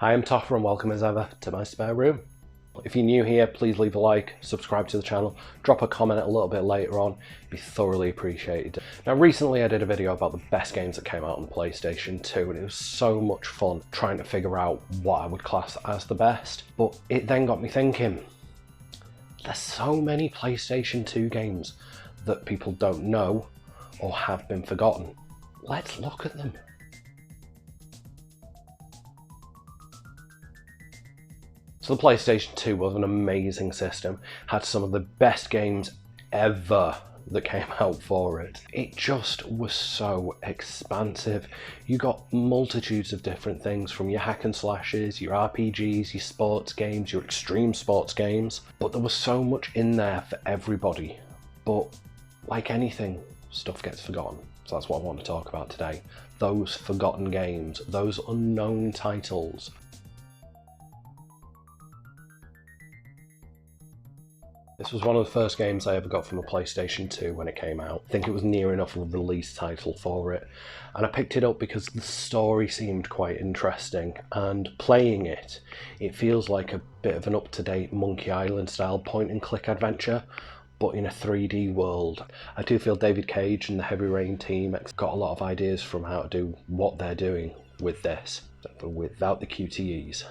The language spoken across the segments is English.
Hi, I'm Toffer and welcome as ever to my spare room. If you're new here, please leave a like, subscribe to the channel, drop a comment a little bit later on, it'd be thoroughly appreciated. Now recently I did a video about the best games that came out on PlayStation 2 and it was so much fun trying to figure out what I would class as the best, but it then got me thinking, there's so many PlayStation 2 games that people don't know or have been forgotten. Let's look at them. So the PlayStation 2 was an amazing system, had some of the best games ever that came out for it. It just was so expansive. You got multitudes of different things from your hack and slashes, your RPGs, your sports games, your extreme sports games, but there was so much in there for everybody. But like anything, stuff gets forgotten. So that's what I want to talk about today. Those forgotten games, those unknown titles. This was one of the first games I ever got from a PlayStation 2 when it came out. I think it was near enough a release title for it. And I picked it up because the story seemed quite interesting. And playing it, it feels like a bit of an up-to-date Monkey Island style point-and-click adventure, but in a 3D world. I do feel David Cage and the Heavy Rain team got a lot of ideas from how to do what they're doing with this, but without the QTEs.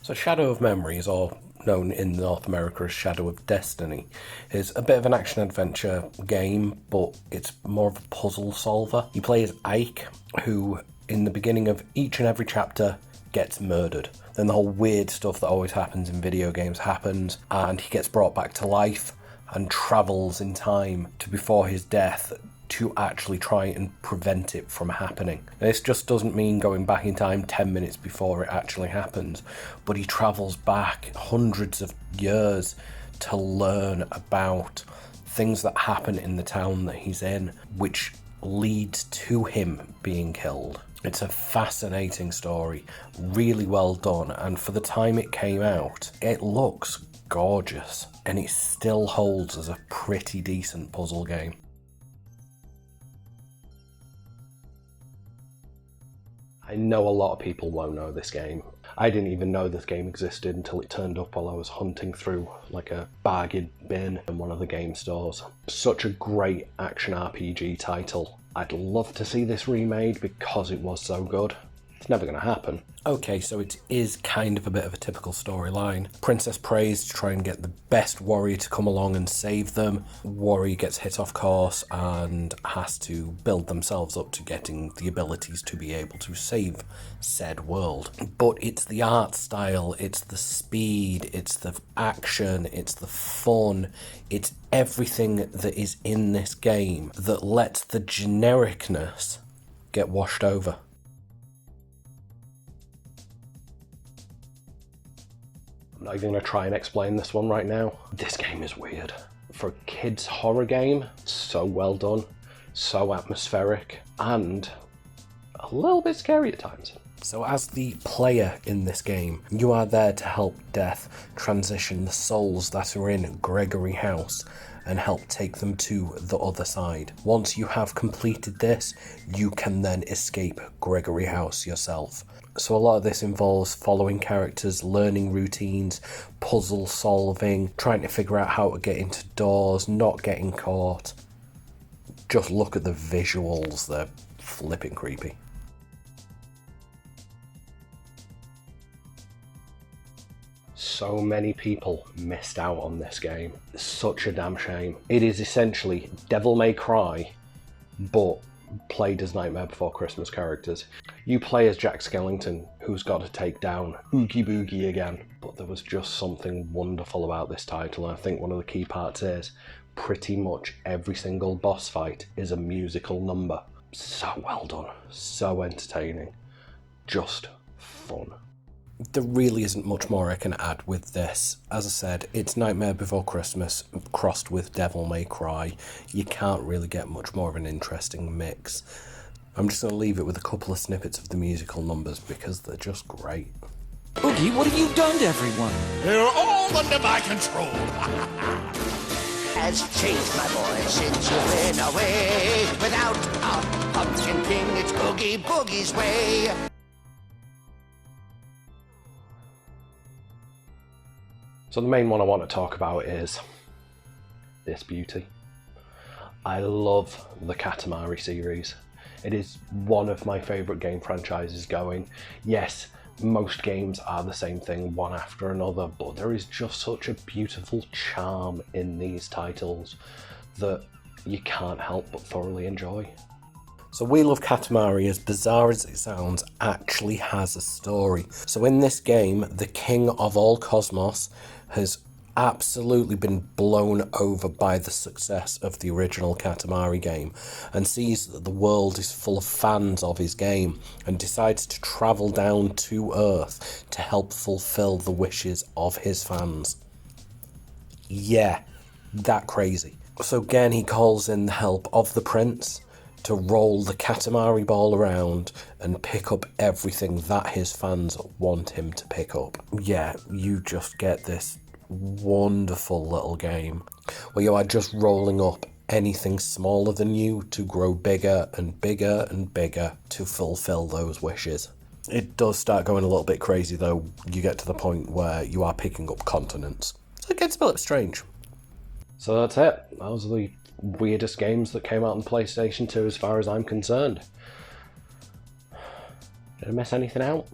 So Shadow of Memories, or known in North America as Shadow of Destiny, is a bit of an action-adventure game, but it's more of a puzzle solver. You play as Ike, who in the beginning of each and every chapter gets murdered. Then the whole weird stuff that always happens in video games happens, and he gets brought back to life and travels in time to before his death to actually try and prevent it from happening. And this just doesn't mean going back in time 10 minutes before it actually happens, but he travels back hundreds of years to learn about things that happen in the town that he's in, which leads to him being killed. It's a fascinating story, really well done, and for the time it came out, it looks gorgeous, and it still holds as a pretty decent puzzle game. I know a lot of people won't know this game. I didn't even know this game existed until it turned up while I was hunting through like a bargain bin in one of the game stores. Such a great action RPG title. I'd love to see this remade because it was so good. It's never going to happen. Okay, so it is kind of a bit of a typical storyline. Princess prays to try and get the best warrior to come along and save them. Warrior gets hit off course and has to build themselves up to getting the abilities to be able to save said world. But it's the art style, it's the speed, it's the action, it's the fun, it's everything that is in this game that lets the genericness get washed over. I'm not even going to try and explain this one right now. This game is weird. For a kid's horror game, so well done, so atmospheric, and a little bit scary at times. So as the player in this game, you are there to help Death transition the souls that are in Gregory House and help take them to the other side. Once you have completed this, you can then escape Gregory House yourself. So a lot of this involves following characters, learning routines, puzzle solving, trying to figure out how to get into doors, not getting caught. Just look at the visuals, they're flipping creepy. So many people missed out on this game. It's such a damn shame. It is essentially Devil May Cry, but played as Nightmare Before Christmas characters. You play as Jack Skellington, who's got to take down Oogie Boogie again. But there was just something wonderful about this title, and I think one of the key parts is pretty much every single boss fight is a musical number. So well done, so entertaining, just fun. There really isn't much more I can add with this. As I said, it's Nightmare Before Christmas crossed with Devil May Cry. You can't really get much more of an interesting mix. I'm just going to leave it with a couple of snippets of the musical numbers because they're just great. Oogie, what have you done to everyone? They're all under my control. Has changed, my boy, since you went away. Without a Pumpkin King, it's Oogie Boogie's way. So the main one I want to talk about is this beauty. I love the Katamari series. It is one of my favourite game franchises going. Yes, most games are the same thing one after another, but there is just such a beautiful charm in these titles that you can't help but thoroughly enjoy. So Wheel of Katamari, as bizarre as it sounds, actually has a story. So in this game, the king of all cosmos has absolutely been blown over by the success of the original Katamari game and sees that the world is full of fans of his game and decides to travel down to Earth to help fulfill the wishes of his fans. Yeah, that crazy. So again, he calls in the help of the prince to roll the Katamari ball around and pick up everything that his fans want him to pick up. Yeah, you just get this wonderful little game where you are just rolling up anything smaller than you to grow bigger and bigger and bigger to fulfill those wishes. It does start going a little bit crazy though. You get to the point where you are picking up continents. So it gets a bit strange. So that's it. Those are the weirdest games that came out on PlayStation 2 as far as I'm concerned. Did I miss anything out?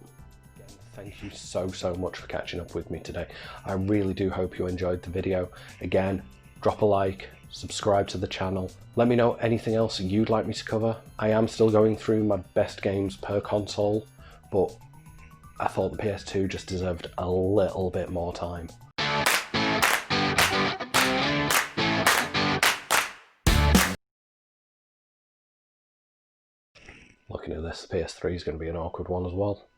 Again, thank you so much for catching up with me today. I really do hope you enjoyed the video. Again, drop a like, subscribe to the channel. Let me know anything else you'd like me to cover. I am still going through my best games per console, but I thought the PS2 just deserved a little bit more time. Looking at this, the PS3 is going to be an awkward one as well.